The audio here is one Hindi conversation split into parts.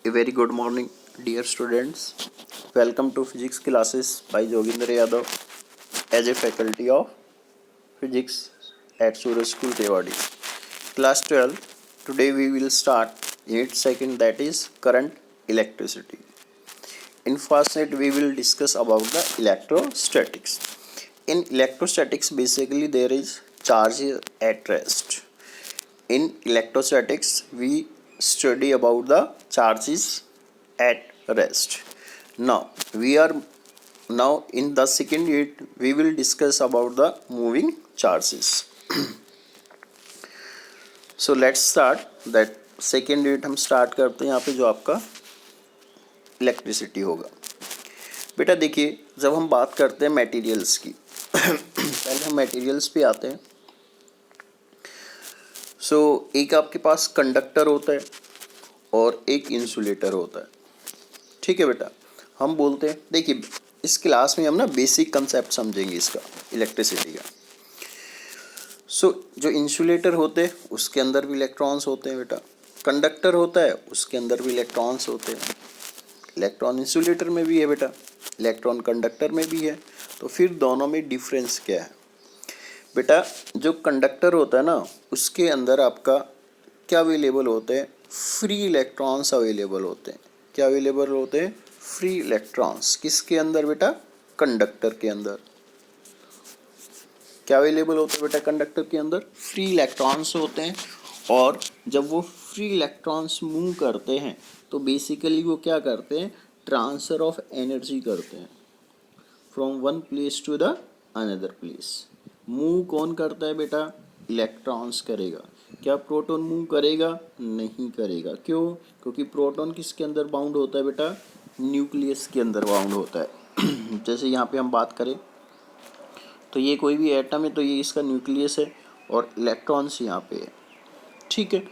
A very good morning, dear students. Welcome to physics classes by Joginder Yadav as a faculty of physics at Suraj School Rewadi. Class 12. Today we will start unit second, that is current electricity. In first unit we will discuss about the electrostatics. In electrostatics basically there is charge at rest. In electrostatics we study about the charges at rest. Now in the second unit we will discuss about the moving charges. So let's start that second unit. हम स्टार्ट करते हैं यहाँ पे जो आपका इलेक्ट्रिसिटी होगा. बेटा देखिए, जब हम बात करते हैं मटेरियल्स की पहले हम मटेरियल्स पे आते हैं. सो एक आपके पास कंडक्टर होता है और एक इंसुलेटर होता है. ठीक है बेटा, हम बोलते हैं, देखिए इस क्लास में हम ना बेसिक कंसेप्ट समझेंगे इसका, इलेक्ट्रिसिटी का. सो जो इंसुलेटर होते हैं उसके अंदर भी इलेक्ट्रॉन्स होते हैं बेटा. कंडक्टर होता है उसके अंदर भी इलेक्ट्रॉन्स होते हैं. इलेक्ट्रॉन इंसुलेटर में भी है बेटा, इलेक्ट्रॉन कंडक्टर में भी है. तो फिर दोनों में डिफरेंस क्या है बेटा? जो कंडक्टर होता है ना उसके अंदर आपका क्या अवेलेबल होते हैं? फ्री इलेक्ट्रॉन्स अवेलेबल होते हैं. क्या अवेलेबल होते हैं? Free electrons. किसके अंदर बेटा? कंडक्टर के अंदर. क्या अवेलेबल होते हैं बेटा? कंडक्टर के अंदर फ्री इलेक्ट्रॉन्स होते हैं. और जब वो फ्री इलेक्ट्रॉन्स मूव करते हैं तो बेसिकली वो क्या करते हैं? ट्रांसफर ऑफ एनर्जी करते हैं from one place to the another place. Move कौन करता है बेटा? इलेक्ट्रॉन्स करेगा. क्या प्रोटॉन मूव करेगा? नहीं करेगा. क्यों? क्योंकि प्रोटॉन किसके अंदर बाउंड होता है बेटा? न्यूक्लियस के अंदर बाउंड होता है. जैसे यहाँ पे हम बात करें तो ये कोई भी एटम है तो ये इसका न्यूक्लियस है और इलेक्ट्रॉन्स यहाँ पे है. ठीक है,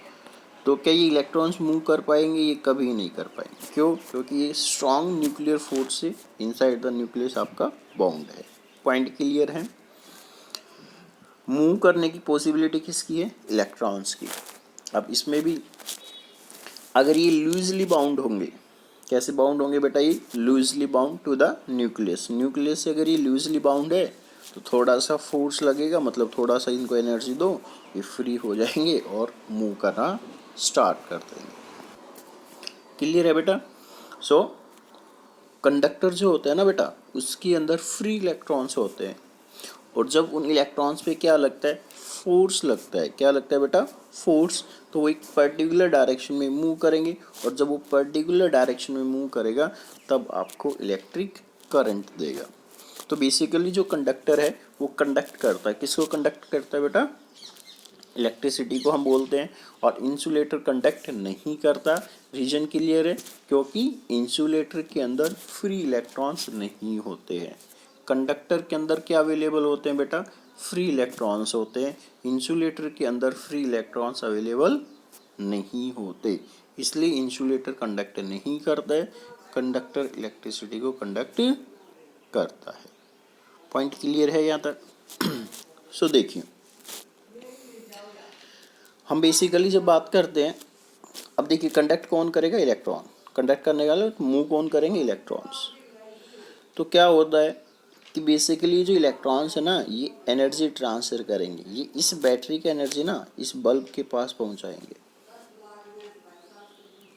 तो क्या ये इलेक्ट्रॉन्स मूव कर पाएंगे? ये कभी नहीं कर पाएंगे. क्यों? क्योंकि ये स्ट्रॉन्ग न्यूक्लियर फोर्स से इनसाइड द न्यूक्लियस आपका बाउंड है. पॉइंट क्लियर है? मूव करने की पॉसिबिलिटी किसकी है? इलेक्ट्रॉन्स की. अब इसमें भी अगर ये लूजली बाउंड होंगे, कैसे बाउंड होंगे बेटा? ये loosely bound to the nucleus. Nucleus से अगर ये लूजली बाउंड है तो थोड़ा सा फोर्स लगेगा, मतलब थोड़ा सा इनको एनर्जी दो, ये फ्री हो जाएंगे और मूव करना स्टार्ट कर देंगे. क्लियर है बेटा? सो कंडक्टर जो होता है ना बेटा उसके अंदर फ्री इलेक्ट्रॉन्स होते हैं और जब उन इलेक्ट्रॉन्स पे क्या लगता है? फोर्स लगता है. क्या लगता है बेटा? फोर्स. तो वो एक पर्टिकुलर डायरेक्शन में मूव करेंगे और जब वो पर्टिकुलर डायरेक्शन में मूव करेगा तब आपको इलेक्ट्रिक करंट देगा. तो बेसिकली जो कंडक्टर है वो कंडक्ट करता है. किसको कंडक्ट करता है बेटा? इलेक्ट्रिसिटी को हम बोलते हैं. और इंसुलेटर कंडक्ट नहीं करता. रीजन क्लियर है? क्योंकि इंसुलेटर के अंदर फ्री इलेक्ट्रॉन्स नहीं होते हैं. कंडक्टर के अंदर क्या अवेलेबल होते हैं बेटा? फ्री इलेक्ट्रॉन्स होते हैं. इंसुलेटर के अंदर फ्री इलेक्ट्रॉन्स अवेलेबल नहीं होते, इसलिए इंसुलेटर कंडक्ट नहीं करता है, कंडक्टर इलेक्ट्रिसिटी को कंडक्ट करता है. पॉइंट क्लियर है यहाँ तक? सो देखिए, हम बेसिकली जब बात करते हैं, अब देखिए कंडक्ट कौन करेगा? इलेक्ट्रॉन. कंडक्ट करने वाले मूव कौन करेंगे? इलेक्ट्रॉन्स. तो क्या होता है कि बेसिकली जो इलेक्ट्रॉन्स है ना ये एनर्जी ट्रांसफर करेंगे. ये इस बैटरी की एनर्जी ना इस बल्ब के पास पहुंचाएंगे.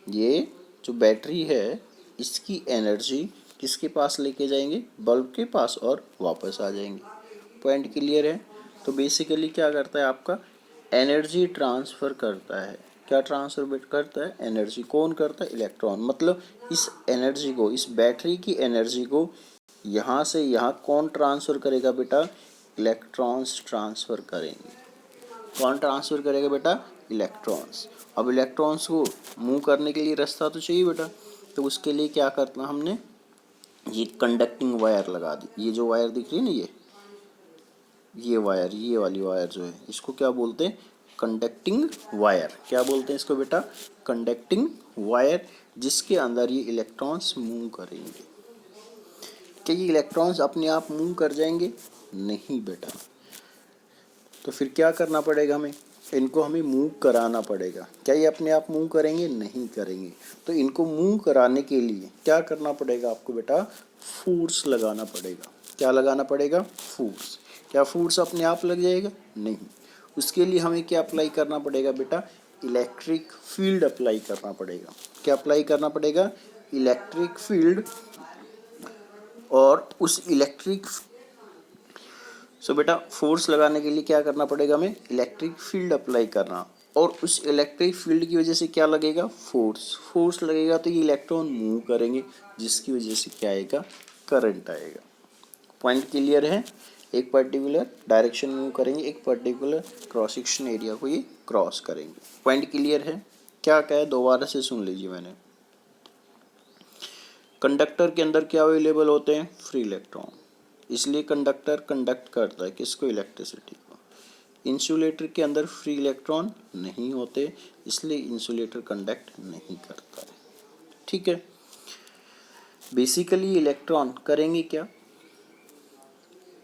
ये जो बैटरी है इसकी एनर्जी किसके पास लेके जाएंगे? बल्ब के पास, और वापस आ जाएंगे. पॉइंट क्लियर है? तो बेसिकली क्या करता है आपका? एनर्जी ट्रांसफ़र करता है. क्या ट्रांसफर करता है? एनर्जी. कौन करता है? इलेक्ट्रॉन. मतलब इस एनर्जी को, इस बैटरी की एनर्जी को यहाँ से यहाँ कौन ट्रांसफ़र करेगा बेटा? इलेक्ट्रॉन्स ट्रांसफ़र करेंगे. कौन ट्रांसफ़र करेगा बेटा? इलेक्ट्रॉन्स. अब इलेक्ट्रॉन्स को मूव करने के लिए रास्ता तो चाहिए बेटा, तो उसके लिए क्या करना हमने? ये कंडक्टिंग वायर लगा दी. ये जो वायर दिख रही है ना, ये वायर, ये वाली वायर जो है इसको क्या बोलते हैं? Conducting wire. क्या बोलते हैं इसको बेटा? Conducting wire. जिसके अंदर ये इलेक्ट्रॉन्स मूव करेंगे. क्या ये इलेक्ट्रॉन्स अपने आप मूव कर जाएंगे? नहीं बेटा. तो फिर क्या करना पड़ेगा हमें? इनको हमें मूव कराना पड़ेगा। क्या ये अपने आप मूव करेंगे? नहीं करेंगे। तो इनको मूव कराने के लिए क्या करना पड़ेगा आपको बेटा? फोर्स लगाना पड़ेगा। क्या लगाना पड़ेगा? फोर्स। क्या फोर्स अपने आप लग जाएगा? नहीं। उसके लिए हमें क्या अप्लाई करना पड़ेगा बेटा? इलेक्ट्रिक फील्ड अप्लाई करना पड़ेगा। क्या अप्लाई करना पड़ेगा? Electric field. और उस इलेक्ट्रिक बेटा फोर्स लगाने के लिए क्या करना पड़ेगा हमें? इलेक्ट्रिक फील्ड अप्लाई करना। और उस इलेक्ट्रिक फील्ड की वजह से क्या लगेगा? फोर्स। फोर्स लगेगा तो ये इलेक्ट्रॉन मूव करेंगे, जिसकी वजह से क्या आएगा? करंट आएगा। पॉइंट क्लियर है? एक पर्टिकुलर डायरेक्शन मूव करेंगे, एक पर्टिकुलर क्रॉस सेक्शन एरिया को ये क्रॉस करेंगे। पॉइंट क्लियर है? क्या है दोबारा से सुन लीजिए मैंने। कंडक्टर के अंदर क्या अवेलेबल होते हैं? Free electron. इसलिए कंडक्टर कंडक्ट करता है किसको? इलेक्ट्रिसिटी को। इंसुलेटर के अंदर फ्री इलेक्ट्रॉन नहीं होते, इसलिए इंसुलेटर कंडक्ट नहीं करता है। ठीक है। बेसिकली इलेक्ट्रॉन करेंगे क्या?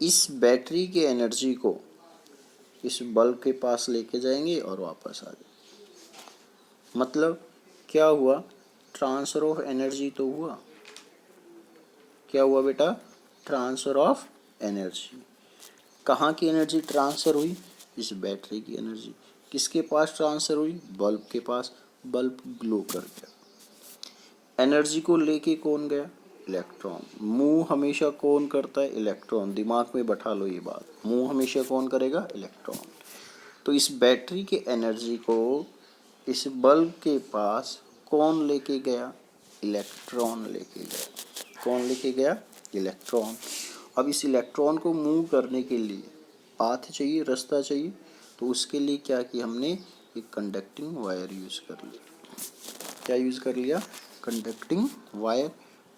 इस बैटरी की एनर्जी को इस बल्ब के पास लेके जाएंगे और वापस आ जाएंगे। मतलब क्या हुआ? ट्रांसफर ऑफ एनर्जी तो हुआ। क्या हुआ बेटा? Transfer of energy. कहाँ की एनर्जी ट्रांसफर हुई? इस बैटरी की एनर्जी। किसके पास ट्रांसफर हुई? बल्ब के पास। बल्ब ग्लो कर गया। एनर्जी को लेके कौन गया? इलेक्ट्रॉन। मूव हमेशा कौन करता है? इलेक्ट्रॉन। दिमाग में बैठा लो ये बात। मूव हमेशा कौन करेगा? इलेक्ट्रॉन। तो इस बैटरी के एनर्जी को इस बल्ब के पास कौन लेके गया? इलेक्ट्रॉन लेके गया। कौन लेके गया? इलेक्ट्रॉन। अब इस इलेक्ट्रॉन को मूव करने के लिए पाथ चाहिए, रास्ता चाहिए। तो उसके लिए क्या किया हमने? एक कंडक्टिंग वायर यूज़ कर लिया। क्या यूज़ कर लिया? Conducting wire.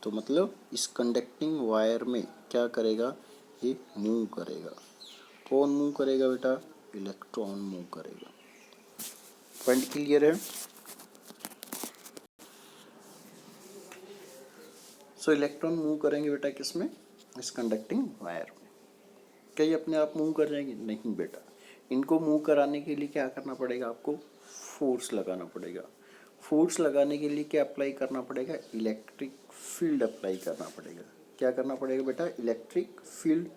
तो मतलब इस कंडक्टिंग वायर में क्या करेगा? ये मूव करेगा। कौन मूव करेगा बेटा? इलेक्ट्रॉन मूव करेगा। पॉइंट क्लियर है? इलेक्ट्रॉन मूव करेंगे बेटा किसमें? इस कंडक्टिंग वायर में। क्या ये अपने आप मूव कर जाएंगे? नहीं बेटा। इनको मूव कराने के लिए क्या करना पड़ेगा आपको? फोर्स लगाना पड़ेगा। फोर्स लगाने के लिए क्या अप्लाई करना पड़ेगा? इलेक्ट्रिक फील्ड अप्लाई करना पड़ेगा। क्या करना पड़ेगा बेटा? Electric field.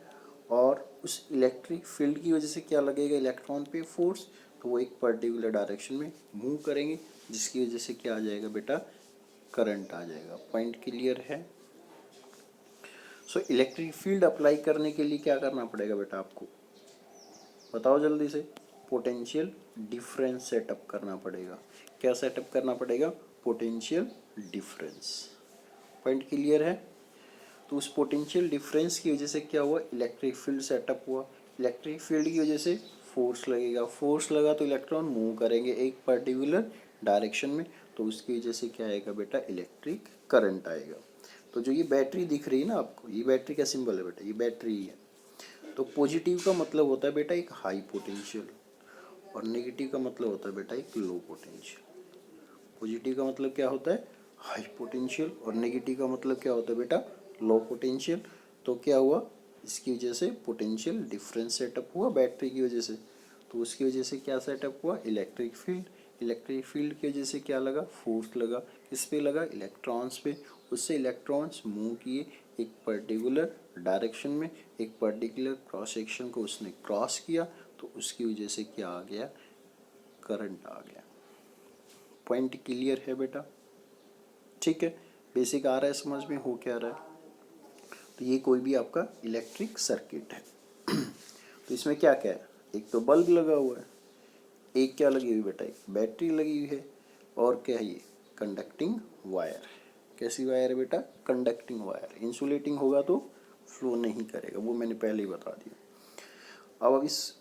और उस इलेक्ट्रिक फील्ड की वजह से क्या लगेगा? इलेक्ट्रॉन पे फोर्स। तो वो एक पर्टिकुलर डायरेक्शन में मूव करेंगे, जिसकी वजह से क्या आ जाएगा बेटा? करंट आ जाएगा। पॉइंट क्लियर है? इलेक्ट्रिक फील्ड अप्लाई करने के लिए क्या करना पड़ेगा बेटा आपको? बताओ जल्दी से। पोटेंशियल डिफरेंस सेटअप करना पड़ेगा। क्या सेटअप करना पड़ेगा? Potential difference. पॉइंट क्लियर है? तो उस पोटेंशियल डिफरेंस की वजह से क्या हुआ? इलेक्ट्रिक फील्ड सेटअप हुआ। इलेक्ट्रिक फील्ड की वजह से फोर्स लगेगा। फोर्स लगा तो इलेक्ट्रॉन मूव करेंगे एक पर्टिकुलर डायरेक्शन में। तो उसकी वजह से क्या आएगा बेटा? इलेक्ट्रिक करंट आएगा। तो जो ये बैटरी दिख रही है ना आपको, ये बैटरी का सिंबल है बेटा, ये बैटरी है। तो पॉजिटिव का मतलब होता है बेटा एक हाई पोटेंशियल, और नेगेटिव का मतलब होता है बेटा एक लो पोटेंशियल। पॉजिटिव का मतलब क्या होता है? High potential. और नेगेटिव का मतलब क्या होता है बेटा? Low potential. तो क्या हुआ? इसकी वजह से पोटेंशियल डिफरेंस सेटअप हुआ बैटरी की वजह से। तो उसकी वजह से क्या सेटअप हुआ? Electric field. इलेक्ट्रिक फील्ड की वजह से क्या लगा? फोर्स लगा। किस पे लगा? इलेक्ट्रॉन्स पे। उससे इलेक्ट्रॉन्स मूव किए एक पर्टिकुलर डायरेक्शन में, एक पर्टिकुलर क्रॉस सेक्शन को उसने क्रॉस किया। तो उसकी वजह से क्या आ गया? करंट आ गया। पॉइंट क्लियर है बेटा? ठीक है। बेसिक आ रहा है समझ में? हो क्या रहा है? तो ये कोई भी आपका इलेक्ट्रिक सर्किट है। तो इसमें क्या क्या है? एक तो बल्ब लगा हुआ है, एक क्या लगी हुई बेटा? एक बैटरी लगी हुई है, और क्या है ये? Conducting wire. कैसी वायर है बेटा? Conducting wire. इंसुलेटिंग होगा तो फ्लो नहीं करेगा, वो मैंने पहले ही बता दिया। अब इस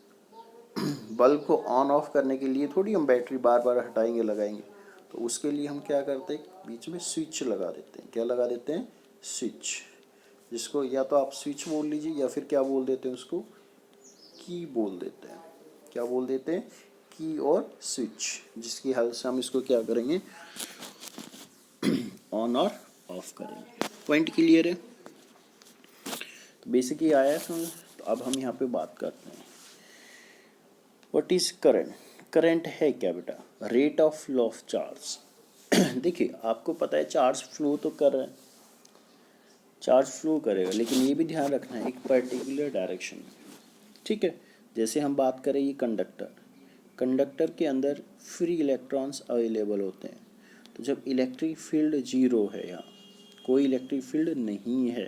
बल्ब को ऑन ऑफ करने के लिए थोड़ी हम बैटरी बार बार हटाएंगे लगाएंगे। तो उसके लिए हम क्या करते हैं? बीच में स्विच लगा देते हैं। क्या लगा देते हैं? स्विच। जिसको या तो आप स्विच बोल लीजिए, या फिर क्या बोल देते हैं उसको? की बोल देते हैं। क्या बोल देते हैं? की और स्विच, जिसकी हेल्प से हम इसको क्या करेंगे? ऑन और ऑफ करेंगे। पॉइंट क्लियर है? तो बेसिकली आया है समझ। तो अब हम यहाँ पे बात करते हैं व्हाट इज करंट। करंट है क्या बेटा? Rate of flow of charge. देखिए आपको पता है चार्ज फ्लो तो कर रहा है, चार्ज फ्लो करेगा, लेकिन ये भी ध्यान रखना है एक पर्टिकुलर डायरेक्शन में, ठीक है। जैसे हम बात करें ये कंडक्टर, कंडक्टर के अंदर फ्री इलेक्ट्रॉन्स अवेलेबल होते हैं, तो जब इलेक्ट्रिक फील्ड जीरो है, यहाँ कोई इलेक्ट्रिक फील्ड नहीं है,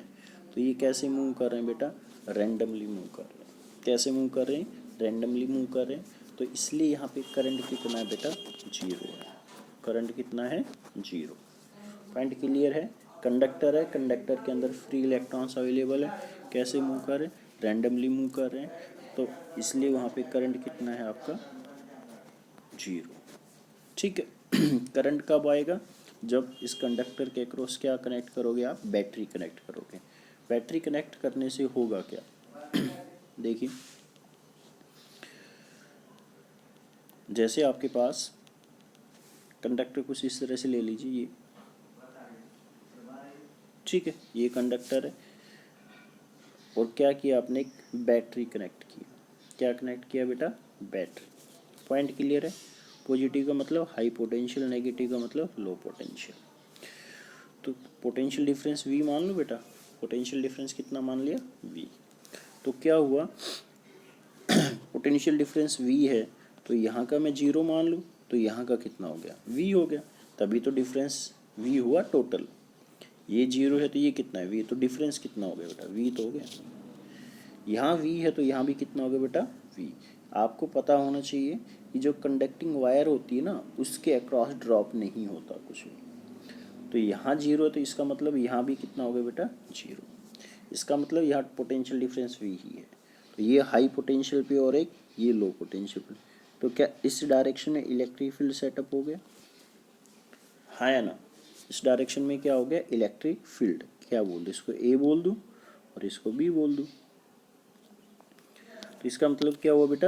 तो ये कैसे मूव कर रहे हैं बेटा? रैंडमली मूव कर रहे हैं। कैसे मूव कर रहे हैं? रैंडमली मूव कर रहे हैं। तो इसलिए यहाँ पे करंट कितना है बेटा? जीरो है। करंट कितना है? जीरो। पॉइंट क्लियर है? कंडक्टर है, कंडक्टर के अंदर फ्री इलेक्ट्रॉन्स अवेलेबल है, कैसे मूव कर रहे हैं? रैंडमली मूव कर रहे हैं, तो इसलिए वहाँ पे करंट कितना है आपका? जीरो, ठीक है। करंट कब आएगा? जब इस कंडक्टर के अक्रॉस क्या कनेक्ट करोगे आप? बैटरी कनेक्ट करोगे। बैटरी कनेक्ट करने से होगा क्या? देखिए जैसे आपके पास कंडक्टर कुछ इस तरह से ले लीजिए, ये ठीक है, ये कंडक्टर है, और क्या किया आपने? एक बैटरी कनेक्ट की। क्या कनेक्ट किया बेटा? बैटरी। पॉइंट क्लियर है? पॉजिटिव का मतलब हाई पोटेंशियल, नेगेटिव का मतलब लो पोटेंशियल। तो पोटेंशियल डिफरेंस V मान लो बेटा। पोटेंशियल डिफरेंस कितना मान लिया? V। तो क्या हुआ? पोटेंशियल डिफरेंस V है, तो यहाँ का मैं जीरो मान लूँ, तो यहाँ का कितना हो गया? V हो गया। तभी तो डिफरेंस V हुआ टोटल। ये जीरो है तो ये कितना है? V। तो डिफरेंस कितना हो गया बेटा? V तो हो गया। यहाँ V है तो यहाँ भी कितना हो गया बेटा? V। आपको पता होना चाहिए कि जो कंडक्टिंग वायर होती है ना, उसके अक्रॉस ड्रॉप नहीं होता कुछ भी। तो यहाँ जीरो है, तो इसका मतलब यहाँ भी कितना हो गया बेटा? जीरो। इसका मतलब यहाँ पोटेंशियल डिफरेंस V ही है। तो ये हाई पोटेंशियल पे और एक ये लो पोटेंशियल पे, तो क्या इस डायरेक्शन में इलेक्ट्रिक फील्ड सेटअप हो गया? हाँ या ना? इस डायरेक्शन में क्या हो गया? Electric field. क्या बोल दूँ इसको? A बोल दूँ और इसको B बोल दूँ। तो इसका मतलब क्या हुआ बेटा?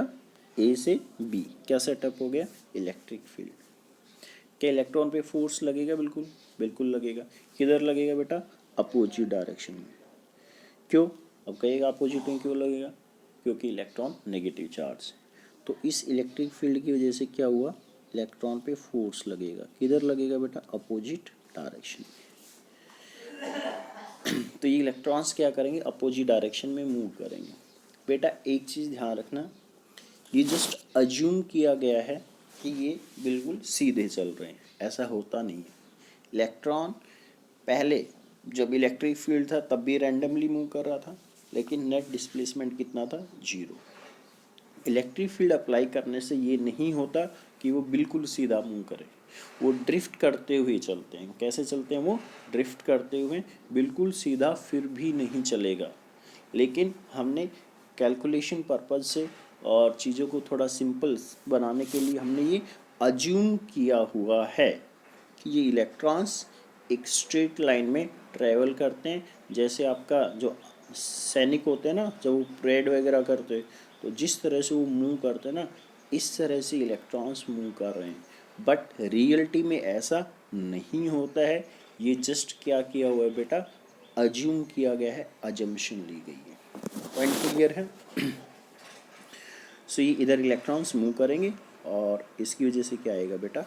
A से B क्या सेटअप हो गया? Electric field. क्या इलेक्ट्रॉन पे फोर्स लगेगा? बिल्कुल बिल्कुल लगेगा। किधर लगेगा बेटा? अपोजिट डायरेक्शन में। क्यों? अब कहेगा अपोजिट में क्यों लगेगा? क्योंकि इलेक्ट्रॉन नेगेटिव चार्ज है। तो इस इलेक्ट्रिक फील्ड की वजह से क्या हुआ? इलेक्ट्रॉन पे फोर्स लगेगा। किधर लगेगा बेटा? Opposite direction. तो ये इलेक्ट्रॉन्स क्या करेंगे? अपोजिट डायरेक्शन में मूव करेंगे। बेटा एक चीज़ ध्यान रखना, ये जस्ट अज्यूम किया गया है कि ये बिल्कुल सीधे चल रहे हैं, ऐसा होता नहीं है। इलेक्ट्रॉन पहले जब इलेक्ट्रिक फील्ड था तब भी रैंडमली मूव कर रहा था, लेकिन नेट डिस्प्लेसमेंट कितना था? जीरो। इलेक्ट्रिक फील्ड अप्लाई करने से ये नहीं होता कि वो बिल्कुल सीधा मूव करे, वो ड्रिफ्ट करते हुए चलते हैं। कैसे चलते हैं वो? ड्रिफ्ट करते हुए, बिल्कुल सीधा फिर भी नहीं चलेगा। लेकिन हमने कैलकुलेशन पर्पज़ से और चीज़ों को थोड़ा सिंपल बनाने के लिए हमने ये अज्यूम किया हुआ है कि ये इलेक्ट्रॉन्स एक स्ट्रेट लाइन में ट्रैवल करते हैं। जैसे आपका जो सैनिक होते हैं ना, जब वो परेड वगैरह करते हैं, तो जिस तरह से वो मूव करते हैं ना, इस तरह से इलेक्ट्रॉन्स मूव कर रहे हैं। बट रियलिटी में ऐसा नहीं होता है। ये जस्ट क्या किया हुआ है बेटा? अज्यूम किया गया है, अजम्पशन ली गई है। पॉइंट क्लियर है? सो ये इधर इलेक्ट्रॉन्स मूव करेंगे और इसकी वजह से क्या आएगा बेटा?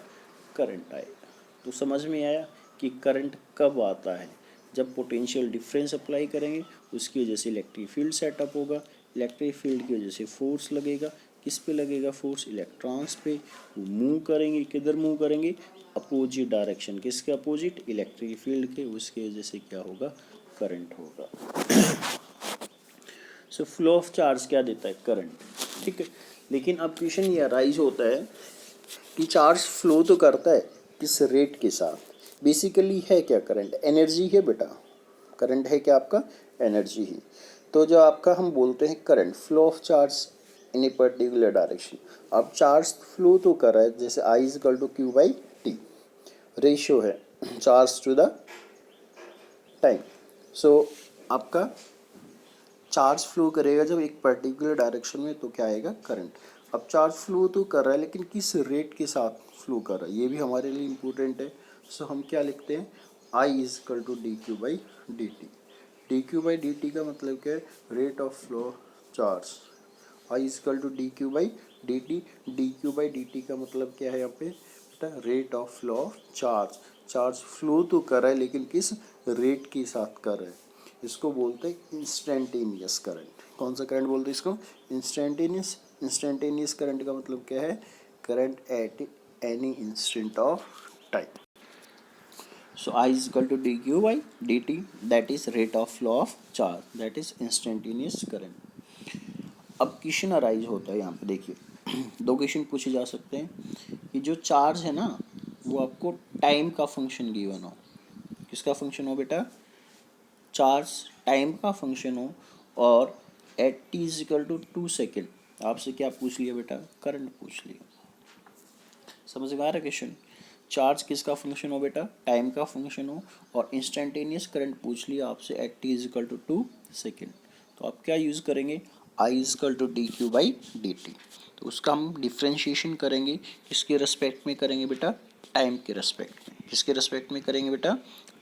करंट आएगा। तो समझ में आया कि करंट कब आता है? जब पोटेंशियल डिफरेंस अप्लाई करेंगे, उसकी वजह से इलेक्ट्रिक फील्ड सेटअप होगा। इलेक्ट्रिक फील्ड की वजह से फोर्स लगेगा। किस पे लगेगा फोर्स? इलेक्ट्रॉन्स पे। वो मूव करेंगे, किधर मूव करेंगे? Opposite direction. किसके अपोजिट? इलेक्ट्रिक फील्ड के। उसकी वजह से क्या होगा? करंट होगा। सो फ्लो ऑफ चार्ज क्या देता है? करंट, ठीक है। लेकिन अब क्वेश्चन ये अराइज होता है कि चार्ज फ्लो तो करता है, किस रेट के साथ? बेसिकली है क्या करंट? एनर्जी है बेटा। करंट है क्या आपका? एनर्जी ही। तो जो आपका हम बोलते हैं current, flow of charge in a particular direction. अब चार्ज फ्लो तो कर रहा है, जैसे I=Q/T रेशियो है चार्ज टू द टाइम। सो आपका चार्ज फ्लो करेगा जब एक पर्टिकुलर डायरेक्शन में, तो क्या आएगा? करंट। अब चार्ज फ्लो तो कर रहा है, लेकिन किस रेट के साथ फ्लो कर रहा है, ये भी हमारे लिए इम्पोर्टेंट है। सो हम क्या लिखते हैं? I=dQ/dt। dQ/dt का मतलब क्या है? Rate of flow charge. I=dQ/dt D T, D Q by D T का मतलब क्या है यहाँ पे बेटा, rate of flow of charge. Charge flow तो कर रहा है लेकिन किस रेट के साथ कर रहा है, इसको बोलते हैं इंस्टेंटेनियस करंट। कौन सा करंट बोलते हैं इसको, इंस्टेंटेनियस। इंस्टेंटेनियस करंट का मतलब क्या है, current at any instant of time. So I is equal to dq by dt, that is rate of flow of charge, that is instantaneous current। अब क्वेश्चन अराइज होता है यहाँ पे, देखिए दो क्वेश्चन पूछे जा सकते हैं कि जो चार्ज है ना वो आपको टाइम का फंक्शन गिवन हो। किसका फंक्शन हो बेटा, चार्ज टाइम का फंक्शन हो, और at T is equal to 2 second आपसे क्या पूछ लिया बेटा, करंट पूछ लिया। समझ में आ रहा है क्वेश्चन, चार्ज किसका फंक्शन हो बेटा, टाइम का फंक्शन हो, और इंस्टेंटेनियस करंट पूछ लिया आपसे at T is equal to 2 second. तो आप क्या यूज़ करेंगे, I is equal to D Q by D T. तो उसका हम डिफ्रेंशिएशन करेंगे, किसके रेस्पेक्ट में करेंगे बेटा, टाइम के रेस्पेक्ट में। किसके रेस्पेक्ट में करेंगे बेटा,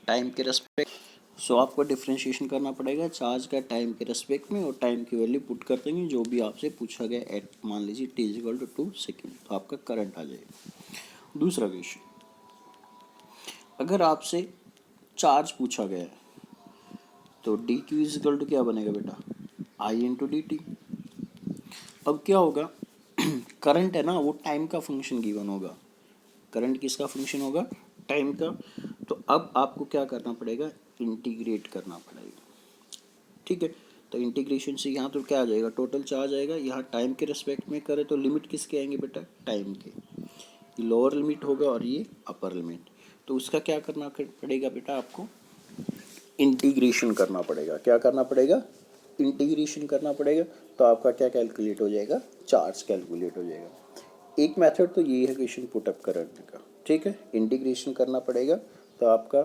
टाइम के रेस्पेक्ट। सो आपको डिफ्रेंशिएशन करना पड़ेगा चार्ज का टाइम के रेस्पेक्ट में, और टाइम की वैल्यू पुट कर देंगे जो भी आपसे पूछा गया एट, मान लीजिए t is equal to 2 second, तो आपका करंट आ जाएगा। दूसरा क्वेश्चन, अगर आपसे चार्ज पूछा गया है तो d q is equal to क्या बनेगा बेटा, आई इंटू डी टी। अब क्या होगा, करंट है ना वो टाइम का फंक्शन गिवन होगा। करंट किसका फंक्शन होगा, टाइम का। तो अब आपको क्या करना पड़ेगा, इंटीग्रेट करना पड़ेगा। ठीक है, तो इंटीग्रेशन से यहाँ तो क्या आ जाएगा, टोटल चार्ज आएगा। यहाँ टाइम के रिस्पेक्ट में करें तो लिमिट किसके आएंगे बेटा, टाइम के। ये लोअर लिमिट होगा और ये अपर लिमिट। तो उसका क्या करना पड़ेगा बेटा, आपको इंटीग्रेशन करना पड़ेगा। क्या करना पड़ेगा, इंटीग्रेशन करना पड़ेगा। तो आपका क्या कैलकुलेट हो जाएगा, चार्ज कैलकुलेट हो जाएगा। एक मेथड तो ये है क्वेश्चन पुटअप करने का, ठीक है, इंटीग्रेशन करना पड़ेगा तो आपका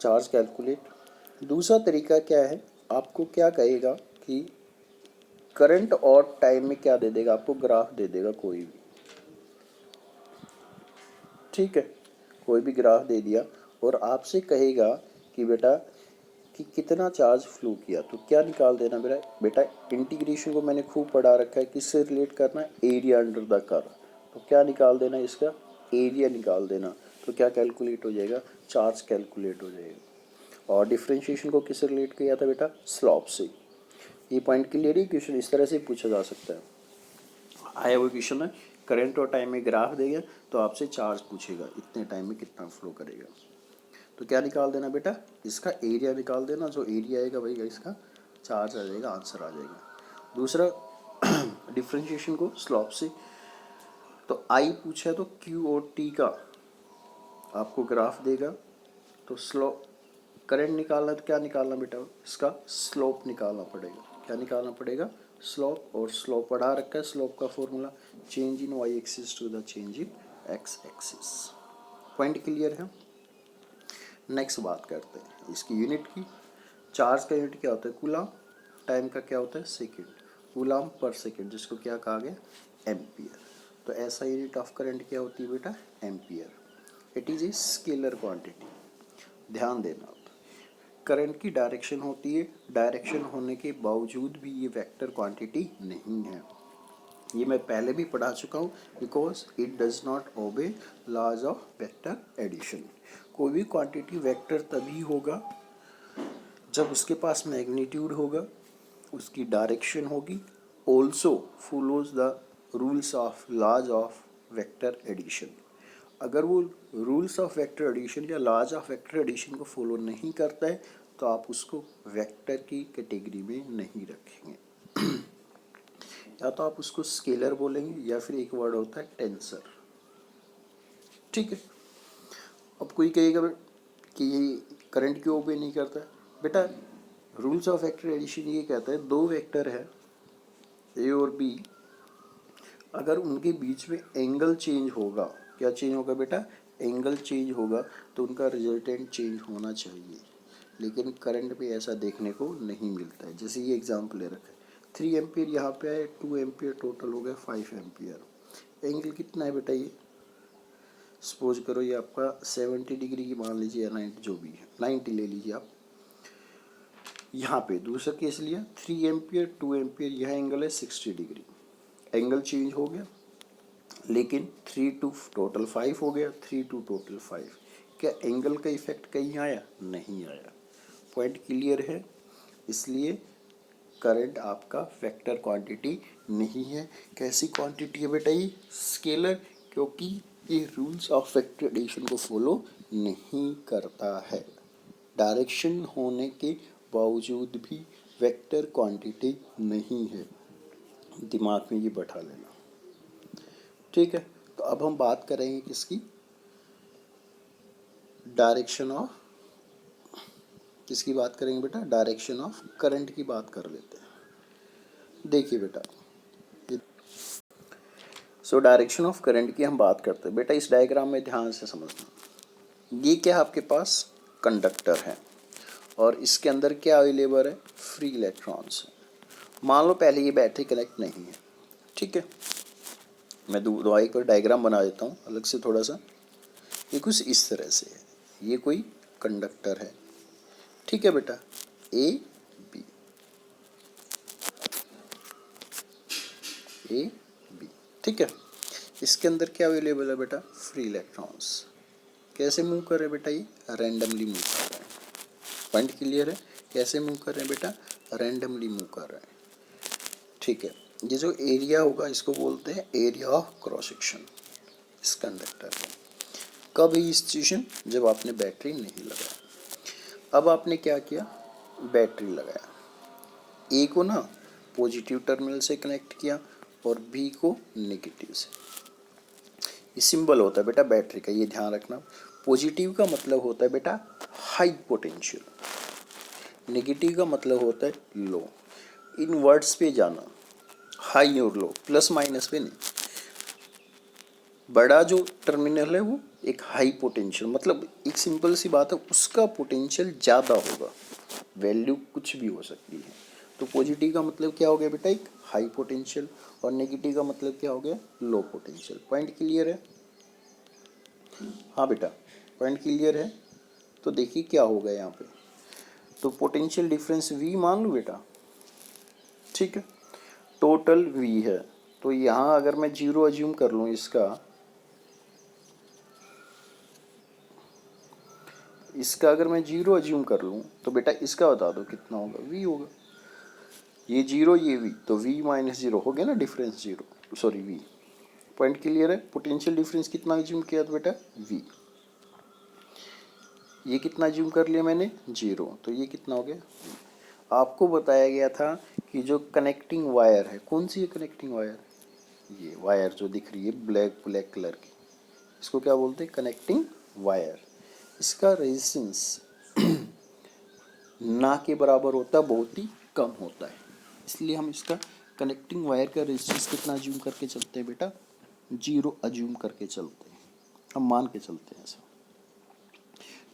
चार्ज कैलकुलेट। दूसरा तरीका क्या है, आपको क्या कहेगा कि करंट और टाइम में क्या दे देगा, आपको ग्राफ दे देगा कोई भी, ठीक है, कोई भी ग्राफ दे दिया, और आपसे कहेगा कि बेटा कि कितना चार्ज फ्लो किया। तो क्या निकाल देना बेटा, इंटीग्रेशन को मैंने खूब पढ़ा रखा है, किससे रिलेट करना है, एरिया अंडर द कर्व। तो क्या निकाल देना, इसका एरिया निकाल देना। तो क्या कैलकुलेट हो जाएगा, चार्ज कैलकुलेट हो जाएगा। और डिफरेंशिएशन को किससे रिलेट किया था बेटा, स्लोप से। ये पॉइंट क्लियर है, क्वेश्चन इस तरह से पूछा जा सकता है। आया हुआ क्वेश्चन है, करंट और टाइम में ग्राफ देगा तो आपसे चार्ज पूछेगा इतने टाइम में कितना फ्लो करेगा। तो क्या निकाल देना बेटा, इसका एरिया निकाल देना, जो एरिया आएगा वही इसका चार्ज आ जाएगा, आंसर आ जाएगा। दूसरा डिफरेंशिएशन को स्लोप से, तो आई पूछा है तो क्यू और टी का आपको ग्राफ देगा। तो स्लोप, करंट निकालना तो क्या निकालना बेटा, इसका स्लोप निकालना पड़ेगा। क्या निकालना पड़ेगा, स्लोप। और स्लोप पढ़ा रखा है, स्लोप का formula change in y axis to the change in x axis. Point clear है। नेक्स्ट बात करते हैं इसकी यूनिट की। चार्ज का यूनिट क्या होता है, कूलाम। टाइम का क्या होता है, सेकेंड। कूलाम पर सेकेंड, जिसको क्या कहा गया, एम्पियर। तो ऐसा यूनिट ऑफ करंट क्या होती है बेटा, ampere. It is a scalar quantity. ध्यान देना, करंट की डायरेक्शन होती है, डायरेक्शन होने के बावजूद भी ये वेक्टर क्वांटिटी नहीं है। ये मैं पहले भी पढ़ा चुका हूँ, because it does not obey laws of vector addition. कोई भी क्वांटिटी वेक्टर तभी होगा जब उसके पास मैग्नीट्यूड होगा, उसकी डायरेक्शन होगी, also follows the rules of laws of vector addition. अगर वो रूल्स ऑफ वेक्टर एडिशन या लॉज ऑफ वेक्टर एडिशन को फॉलो नहीं करता है तो आप उसको वेक्टर की कैटेगरी में नहीं रखेंगे। या तो आप उसको स्केलर बोलेंगे या फिर एक वर्ड होता है टेंसर, ठीक है। अब कोई कहेगा कि ये करंट क्यों ओबे नहीं करता है बेटा, रूल्स ऑफ वेक्टर एडिशन ये कहता है दो वेक्टर है ए और बी, अगर उनके बीच में एंगल चेंज होगा, क्या चेंज होगा बेटा, एंगल चेंज होगा, तो उनका रिजल्टेंट चेंज होना चाहिए। लेकिन करंट पे ऐसा देखने को नहीं मिलता है। जैसे ये एग्जाम्पल ले रखा है, 3 एम्पियर यहाँ पे आए, 2 एम्पियर, टोटल हो गया 5 एम्पियर। एंगल कितना है बेटा, ये सपोज करो ये आपका 70 डिग्री की मान लीजिए, 90 जो भी है, 90 ले लीजिए आप। यहाँ पे दूसरा केस लिया, 3 एम्पियर 2 एम्पियर, यह एंगल है 60 डिग्री। एंगल चेंज हो गया, लेकिन 3 टू टोटल 5 हो गया, 3 टू टोटल 5। क्या एंगल का इफेक्ट कहीं आया? नहीं आया। पॉइंट क्लियर है? इसलिए करंट आपका वेक्टर क्वांटिटी नहीं है। कैसी क्वांटिटी है बेटा? ये स्केलर, क्योंकि ये रूल्स ऑफ वेक्टर एडिशन को फॉलो नहीं करता है। डायरेक्शन होने के बावजूद भी वेक्टर क्वांटिटी नहीं है, दिमाग में ये बैठा लेना। ठीक है, तो अब हम बात करेंगे किसकी? डायरेक्शन ऑफ, किसकी बात करेंगे बेटा? डायरेक्शन ऑफ करंट की बात कर लेते हैं। देखिए बेटा, सो डायरेक्शन ऑफ करंट की हम बात करते हैं। बेटा इस डायग्राम में ध्यान से समझना, ये क्या आपके पास कंडक्टर है और इसके अंदर क्या अवेलेबल है? Free electrons. मान लो पहले ये बैटरी कनेक्ट नहीं है, ठीक है, मैं दोबारा एक बार डायग्राम बना देता हूँ अलग से थोड़ा सा। ये कुछ इस तरह से है, ये कोई कंडक्टर है, ठीक है बेटा, ए बी, ए बी, ठीक है। इसके अंदर क्या अवेलेबल है बेटा? Free electrons. कैसे मूव कर रहे हैं बेटा? ये रैंडमली मूव कर रहे हैं। पॉइंट क्लियर है? कैसे मूव कर रहे हैं बेटा? रैंडमली मूव कर रहे हैं, ठीक है। ये जो एरिया होगा इसको बोलते हैं एरिया ऑफ क्रॉस सेक्शन इस कंडक्टर में। कब ही सिचुएशन? जब आपने बैटरी नहीं लगाया। अब आपने क्या किया? बैटरी लगाया, ए को ना पॉजिटिव टर्मिनल से कनेक्ट किया और बी को नेगेटिव से। ये सिंबल होता है बेटा बैटरी का, ये ध्यान रखना। पॉजिटिव का मतलब होता है बेटा हाई पोटेंशियल, नेगेटिव का मतलब होता है लो। इन वर्ड्स पे जाना, हाई और लो, प्लस माइनस पे नहीं। बड़ा जो टर्मिनल है वो एक हाई पोटेंशियल, मतलब एक सिंपल सी बात है, उसका पोटेंशियल ज़्यादा होगा, वैल्यू कुछ भी हो सकती है। तो पॉजिटिव का मतलब क्या हो गया बेटा? एक हाई पोटेंशियल, और नेगेटिव का मतलब क्या हो गया? Low potential. पॉइंट क्लियर है? हाँ बेटा, पॉइंट क्लियर है? तो देखिए क्या होगा यहाँ पे, तो पोटेंशियल डिफरेंस V मान लो बेटा, ठीक है, टोटल V है। तो यहाँ अगर मैं 0 अज्यूम कर लूँ इसका अगर मैं 0 अज्यूम कर लूँ तो बेटा इसका बता दो कितना होगा? V होगा। ये 0 ये V, तो V माइनस 0 हो गया ना, difference 0, sorry V। Point clear है? पोटेंशियल डिफरेंस कितना अज्यूम किया था बेटा? V। ये कितना अज्यूम कर लिया मैंने? 0, तो ये कितना हो गया? आपको बताया गया था कि जो कनेक्टिंग वायर है, कौन सी है कनेक्टिंग वायर? ये वायर जो दिख रही है ब्लैक ब्लैक कलर की, इसको क्या बोलते हैं? Connecting wire. इसका रेजिस्टेंस ना के बराबर होता है, बहुत ही कम होता है, इसलिए हम इसका कनेक्टिंग वायर का रेजिस्टेंस कितना अज्यूम करके चलते हैं बेटा? 0 अज्यूम करके चलते हैं, हम मान के चलते हैं ऐसा,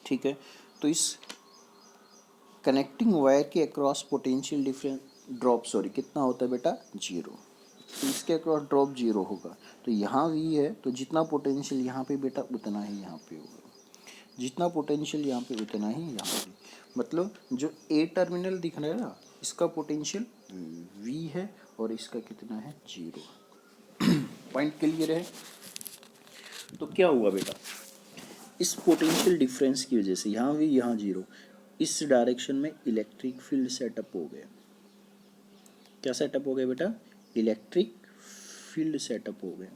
ठीक है। तो इस कनेक्टिंग वायर के across potential difference drop, sorry, कितना होता है बेटा? 0। तो इसके अक्रॉस ड्रॉप 0 होगा, तो यहाँ V है, तो जितना पोटेंशियल यहाँ पे बेटा उतना ही यहाँ पे होगा, जितना पोटेंशियल यहाँ पे उतना ही यहाँ पे। मतलब जो A टर्मिनल दिख रहा है ना, इसका पोटेंशियल V है और इसका कितना है? 0। पॉइंट क्लियर है? तो क्या हुआ बेटा, इस पोटेंशियल डिफरेंस की वजह से यहाँ V यहाँ 0, इस डायरेक्शन में इलेक्ट्रिक फील्ड सेटअप हो गया। क्या सेटअप हो गया बेटा? इलेक्ट्रिक फील्ड सेटअप हो गया।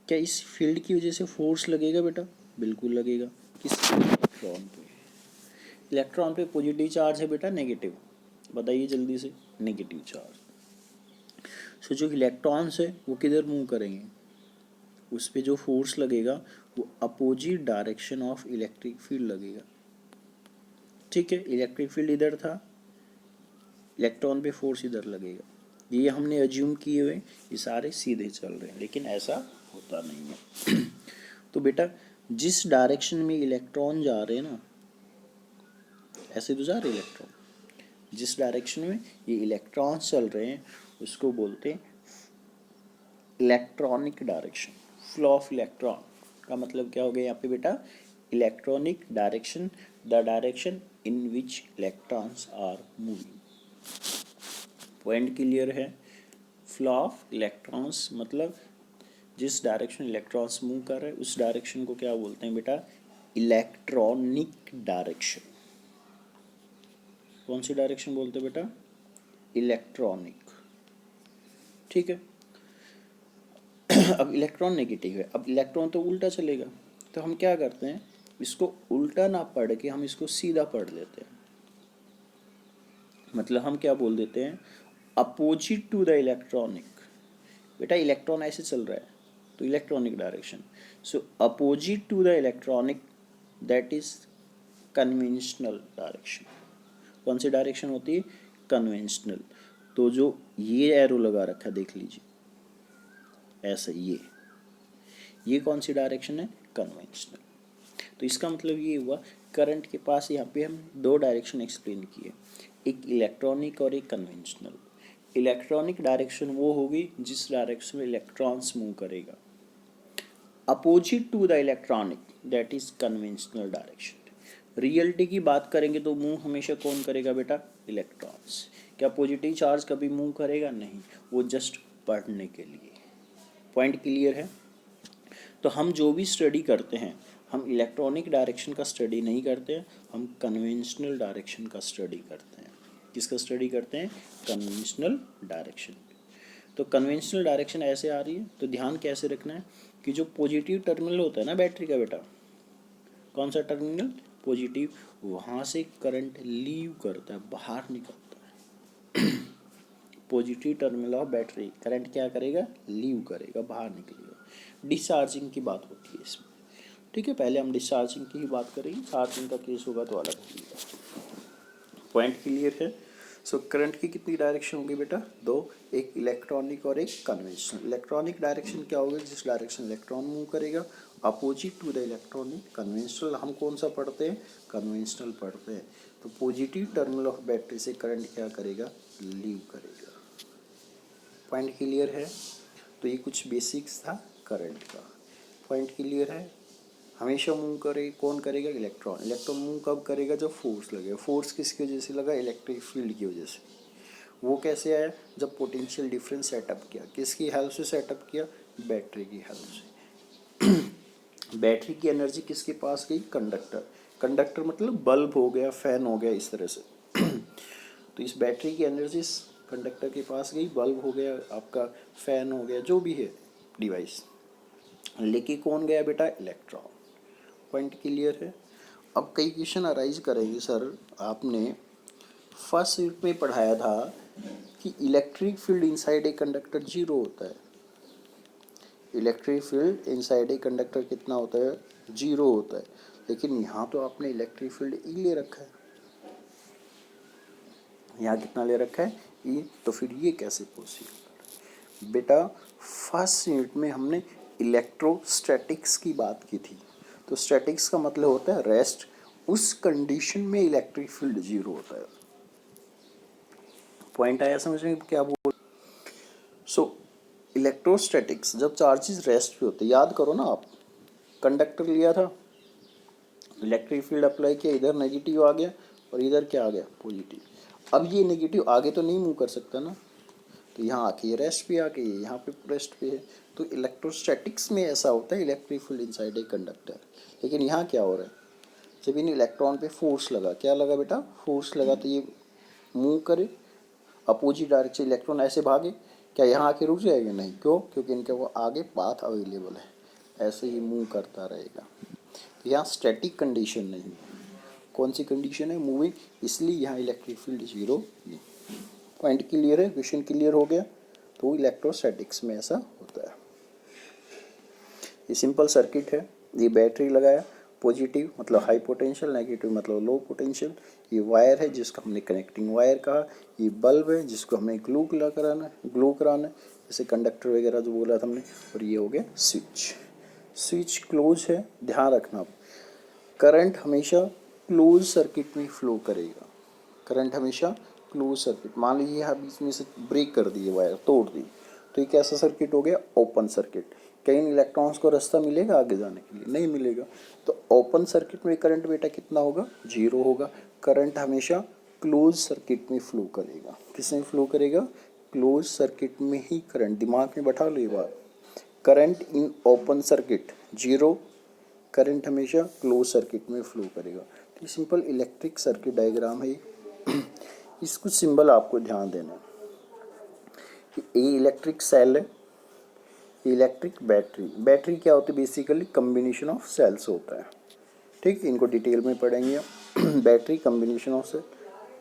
क्या इस फील्ड की वजह से फोर्स लगेगा बेटा? बिल्कुल लगेगा। किस? इलेक्ट्रॉन पे। इलेक्ट्रॉन पे पॉजिटिव चार्ज है बेटा, नेगेटिव? बताइए जल्दी से। Negative charge. सो जो इलेक्ट्रॉन्स है वो किधर मूव करेंगे? उस पे जो फोर्स लगेगा वो opposite direction of electric field लगेगा, ठीक है। इलेक्ट्रिक फील्ड इधर था, इलेक्ट्रॉन पे फोर्स इधर लगेगा। ये हमने अज्यूम किए हुए, ये सारे सीधे चल रहे हैं, लेकिन ऐसा होता नहीं है। तो बेटा जिस डायरेक्शन में इलेक्ट्रॉन जा रहे हैं ना, ऐसे तो जा रहे इलेक्ट्रॉन, जिस डायरेक्शन में ये इलेक्ट्रॉन चल रहे हैं उसको बोलते हैं electronic direction. Flow of electron का मतलब क्या हो गया यहाँ पे बेटा? Electronic direction, the direction in which electrons are moving. Point clear है? फ्लो ऑफ इलेक्ट्रॉन्स मतलब जिस डायरेक्शन इलेक्ट्रॉन्स मूव कर रहे हैं उस डायरेक्शन को क्या बोलते हैं बेटा, इलेक्ट्रॉनिक डायरेक्शन। कौन सी डायरेक्शन बोलते हैं बेटा, इलेक्ट्रॉनिक, ठीक है। अब इलेक्ट्रॉन नेगेटिव है, अब इलेक्ट्रॉन तो उल्टा चलेगा, तो हम क्या करते हैं, इसको उल्टा ना पढ़ के हम इसको सीधा पढ़ लेते हैं। मतलब हम क्या बोल देते हैं, अपोजिट टू द इलेक्ट्रॉनिक। बेटा इलेक्ट्रॉन ऐसे चल रहा है तो electronic direction, so opposite to the electronic that is conventional direction. कौन सी डायरेक्शन होती है, कन्वेंशनल। तो जो ये एरो लगा रखा है देख लीजिए ऐसा, ये कौन सी डायरेक्शन है, कन्वेंशनल। तो इसका मतलब ये हुआ करंट के पास यहाँ पे हम दो डायरेक्शन एक्सप्लेन किए, एक इलेक्ट्रॉनिक और एक कन्वेंशनल। इलेक्ट्रॉनिक डायरेक्शन वो होगी जिस डायरेक्शन में इलेक्ट्रॉन्स मूव करेगा, opposite to the electronic that is conventional direction. Reality की बात करेंगे तो मूव हमेशा कौन करेगा बेटा, इलेक्ट्रॉन्स। क्या पॉजिटिव चार्ज कभी मूव करेगा, नहीं, वो जस्ट पढ़ने के लिए। पॉइंट क्लियर है। तो हम जो भी स्टडी करते हैं हम इलेक्ट्रॉनिक डायरेक्शन का स्टडी नहीं करते हैं, हम कन्वेंशनल डायरेक्शन का स्टडी करते हैं। किसका स्टडी करते हैं, कन्वेंशनल डायरेक्शन। तो कन्वेंशनल डायरेक्शन ऐसे आ रही है, तो ध्यान कैसे रखना है कि जो पॉजिटिव टर्मिनल होता है ना बैटरी का बेटा, कौन सा टर्मिनल, पॉजिटिव, वहाँ से करंट लीव करता है, बाहर निकलता है। Positive terminal of battery current क्या करेगा, लीव करेगा, बाहर निकलेगा। डिस्चार्जिंग की बात होती है इसमें, ठीक है। पहले हम डिस्चार्जिंग की ही बात करेंगे, चार्जिंग का केस होगा तो अलग होगा। पॉइंट क्लियर है। सो करंट की कितनी डायरेक्शन होगी बेटा, दो, एक इलेक्ट्रॉनिक और एक कन्वेंशनल। इलेक्ट्रॉनिक डायरेक्शन क्या होगी, जिस डायरेक्शन इलेक्ट्रॉन मूव करेगा, opposite to the electronic. Conventional हम कौन सा पढ़ते हैं, कन्वेंशनल पढ़ते हैं। तो पॉजिटिव टर्मिनल ऑफ बैटरी से करंट क्या करेगा, लीव करेगा। पॉइंट क्लियर है। तो ये कुछ बेसिक्स था करंट का। पॉइंट क्लियर है। हमेशा मूव करे कौन करेगा, इलेक्ट्रॉन। इलेक्ट्रॉन मूव कब करेगा, जब फोर्स लगेगा। फोर्स किसकी वजह से लगा, इलेक्ट्रिक फील्ड की वजह से। वो कैसे आया, जब पोटेंशियल डिफरेंस सेटअप किया, किसकी हेल्प से सेटअप किया, बैटरी की हेल्प से। बैटरी की एनर्जी किसके पास गई, कंडक्टर। कंडक्टर मतलब बल्ब हो गया, फैन हो गया, इस तरह से। तो इस बैटरी की एनर्जी कंडक्टर के पास गई, बल्ब हो गया आपका, फैन हो गया, जो भी है डिवाइस, लेके कौन गया बेटा, इलेक्ट्रॉन। पॉइंट क्लियर है। अब कई क्वेश्चन अराइज करेंगे, सर आपने फर्स्ट यूनिट में पढ़ाया था कि electric field inside a conductor zero होता है। Electric field inside a conductor कितना होता है, जीरो होता है। लेकिन यहाँ तो आपने इलेक्ट्रिक फील्ड ई ले रखा है, यहाँ कितना ले रखा है, ई। तो फिर ये कैसे पॉसिबल बेटा, फर्स्ट यूनिट में हमने इलेक्ट्रोस्टैटिक्स की बात की थी। तो स्टैटिक्स का मतलब होता है रेस्ट, उस कंडीशन में इलेक्ट्रिक फील्ड जीरो होता है। पॉइंट आया समझ में क्या बोल। सो इलेक्ट्रोस्टैटिक्स जब चार्जेस रेस्ट पे होते, याद करो ना आप, कंडक्टर लिया था, इलेक्ट्रिक फील्ड अप्लाई किया, इधर नेगेटिव आ गया और इधर क्या आ गया, पॉजिटिव। अब ये नेगेटिव आगे तो नहीं मूव कर सकता ना, तो यहाँ आके ये रेस्ट पे आके ये यहाँ पे रेस्ट पे है। तो इलेक्ट्रोस्टैटिक्स में ऐसा होता है, electric field inside a conductor. लेकिन यहाँ क्या हो रहा है, जब इन इलेक्ट्रॉन पे फोर्स लगा, क्या लगा बेटा, फोर्स लगा, तो ये मूव करे अपोजिट डायरेक्शन, इलेक्ट्रॉन ऐसे भागे, क्या यहाँ आके रुक जाएगा, नहीं। क्यों, क्योंकि इनके वो आगे पाथ अवेलेबल है, ऐसे ही मूव करता रहेगा। तो यहाँ स्टैटिक कंडीशन नहीं है, कौन सी कंडीशन है, मूविंग, इसलिए यहाँ इलेक्ट्रिक फील्ड जीरो नहीं। पॉइंट क्लियर है, क्वेश्चन क्लियर हो गया। तो इलेक्ट्रोस्टैटिक्स में ऐसा होता है। ये सिंपल सर्किट है, ये बैटरी लगाया, पॉजिटिव मतलब हाई पोटेंशियल, नेगेटिव मतलब लो पोटेंशियल। ये वायर है जिसका हमने कनेक्टिंग वायर कहा, ये बल्ब है जिसको हमें ग्लू कराना है, जैसे कंडक्टर वगैरह जो बोला था हमने। और ये हो गया स्विच, स्विच क्लोज है। ध्यान रखना, करंट हमेशा क्लोज सर्किट में फ्लो करेगा, करंट हमेशा क्लोज सर्किट। मान लीजिए आप बीच में से ब्रेक कर दिए, वायर तोड़ दी, तो ये कैसा सर्किट हो गया, ओपन सर्किट। कहीं इलेक्ट्रॉन्स को रास्ता मिलेगा आगे जाने के लिए, नहीं मिलेगा। तो ओपन सर्किट में करंट बेटा कितना होगा, जीरो होगा। करंट हमेशा क्लोज सर्किट में फ्लो करेगा, किसमें फ्लो करेगा, क्लोज सर्किट में ही करंट, दिमाग में बैठा लो ये बात, current in open circuit zero, current हमेशा क्लोज सर्किट में फ्लो करेगा। तो ये सिंपल इलेक्ट्रिक सर्किट डायग्राम है। इस कुछ सिंबल आपको ध्यान देना है। ये इलेक्ट्रिक सेल है, इलेक्ट्रिक बैटरी, बैटरी क्या होती है, बेसिकली कम्बिनेशन ऑफ सेल्स होता है, ठीक, इनको डिटेल में पढ़ेंगे हम। Battery combination of cell,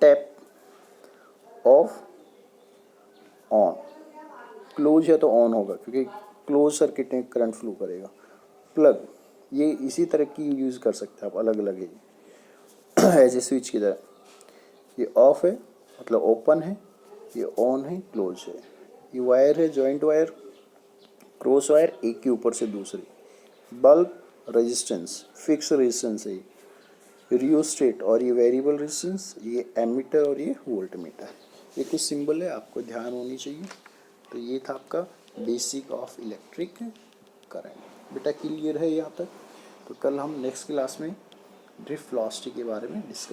tap off on, close है तो ऑन होगा क्योंकि क्लोज सर्किट में करंट फ्लो करेगा। प्लग, ये इसी तरह की यूज़ कर सकते हैं आप, अलग अलग है एज ए स्विच की तरह। ये ऑफ है मतलब ओपन है, ये ऑन है क्लोज है। ये वायर है, जॉइंट वायर, क्रॉस वायर, एक के ऊपर से दूसरी। बल्ब, रेजिस्टेंस, फिक्स रेजिस्टेंस है। रियोस्टेट और ये वेरिएबल रेजिस्टेंस, ये एमीटर और ये वोल्ट मीटर। ये कुछ सिंबल है, आपको ध्यान होनी चाहिए। तो ये था आपका बेसिक ऑफ इलेक्ट्रिक करंट। बेटा क्लियर है यहाँ तक? तो कल हम नेक्स्ट क्लास में ड्रिफ्ट वेलोसिटी के बारे में डिस्कस